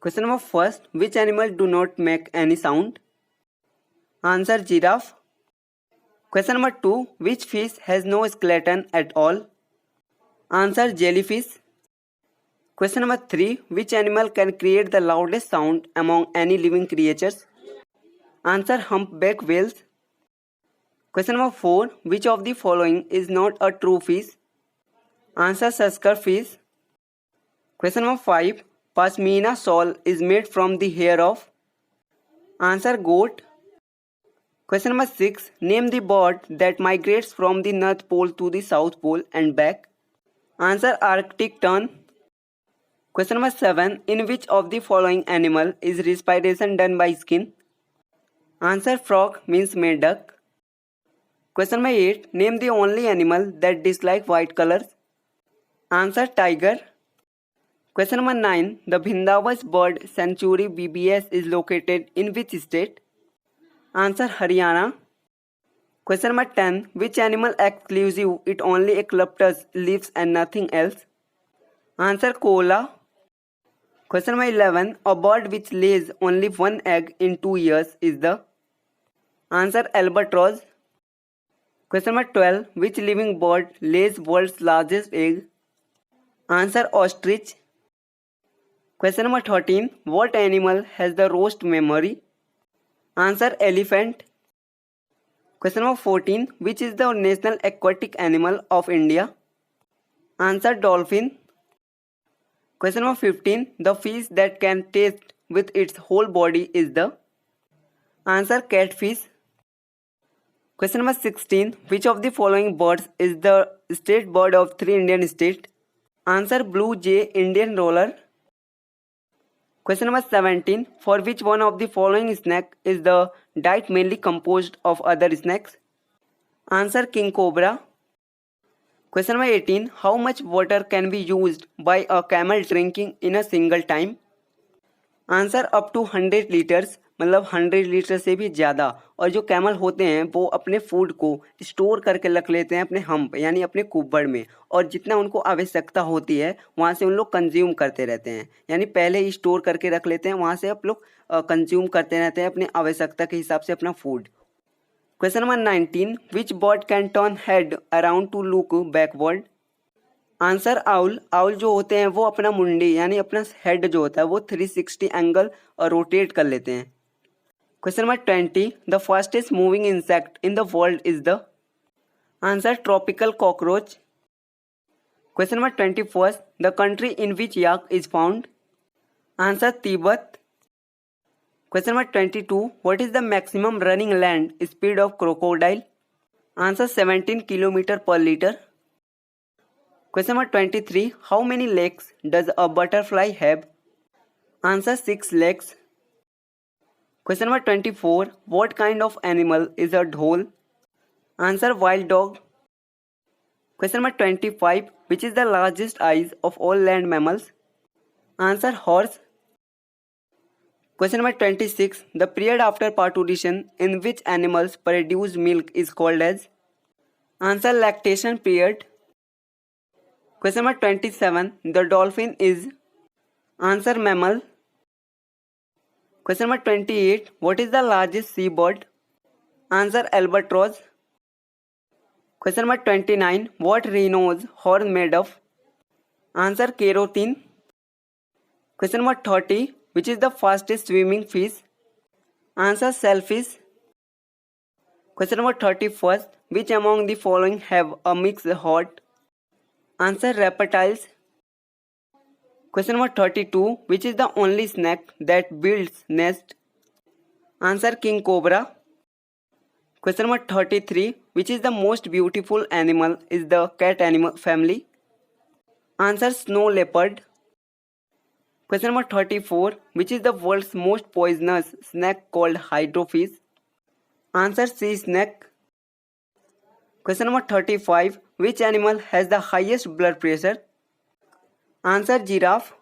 Question number first, which animal do not make any sound? Answer giraffe. Question number 2, which fish has no skeleton at all? Answer jellyfish. Question number 3, which animal can create the loudest sound among any living creatures? Answer humpback whales. Question number 4, which of the following is not a true fish? Answer sucker fish. Question number 5, Pashmina shawl is made from the hair of? Answer goat. Question number 6, name the bird that migrates from the North Pole to the South Pole and back. Answer arctic tern. Question number 7, in which of the following animal is respiration done by skin? Answer frog means duck. Question number 8, name the only animal that dislike white colors. Answer tiger. Question number 9, the Bhindawas Bird Sanctuary BBS is located in which state? Answer Haryana. Question number 10, which animal exclusive, it only eucalyptus leaves and nothing else? Answer koala. Question number 11, a bird which lays only one egg in 2 years is the? Answer albatross. Question number 12, which living bird lays world's largest egg? Answer ostrich. Question number 13, what animal has the worst memory? Answer elephant. Question number 14, which is the national aquatic animal of India? Answer dolphin. Question number 15, the fish that can taste with its whole body is the? Answer catfish. Question number 16, which of the following birds is the state bird of 3 Indian states? Answer blue jay, Indian roller. Question number 17, for which one of the following snack is the diet mainly composed of other snacks? Answer king cobra. Question number 18, how much water can be used by a camel drinking in a single time? Answer up to 100 liters, मतलब 100 litre से भी ज़्यादा। और जो camel होते हैं वो अपने फूड को स्टोर करके रख लेते हैं अपने हम्प यानी अपने कुब्बड़ में, और जितना उनको आवश्यकता होती है वहाँ से उन लोग कंज्यूम करते रहते हैं, यानी पहले ही स्टोर करके रख लेते हैं, वहाँ से आप लोग कंज्यूम करते रहते हैं अपनी आवश्यकता के हिसाब से अपना food. Question number 19, which bird can turn head around two look backward? Answer owl. Owl जो होते हैं वो अपना मुंडी यानी अपना हेड जो होता है वो 360 एंगल और रोटेट कर लेते हैं। Question number 20, the fastest moving insect in the world is the? Answer tropical cockroach. Question number 21, the country in which yak is found? Answer Tibet. Question number 22, what is the maximum running land speed of crocodile? Answer 17 kilometre पर litre. Question number 23, how many legs does a butterfly have? Answer 6 legs. Question number 24, what kind of animal is a dhole? Answer wild dog. Question number 25, which is the largest eyes of all land mammals? Answer horse. Question number 26, the period after parturition in which animals produce milk is called as? Answer lactation period. Question number 27, the dolphin is? Answer mammal. Question number 28, what is the largest sea bird? Answer albatross. Question number 29, what rhinos horn made of? Answer keratin. Question number 30, which is the fastest swimming fish? Answer shellfish. Question number 31, which among the following have a mixed heart? Answer reptiles. Question number 32, which is the only snake that builds nest? Answer king cobra. Question number 33, which is the most beautiful animal is the cat animal family? Answer snow leopard. Question number 34, which is the world's most poisonous snake called Hydrophis? Answer sea snake. Question number 35, which animal has the highest blood pressure? Answer giraffe.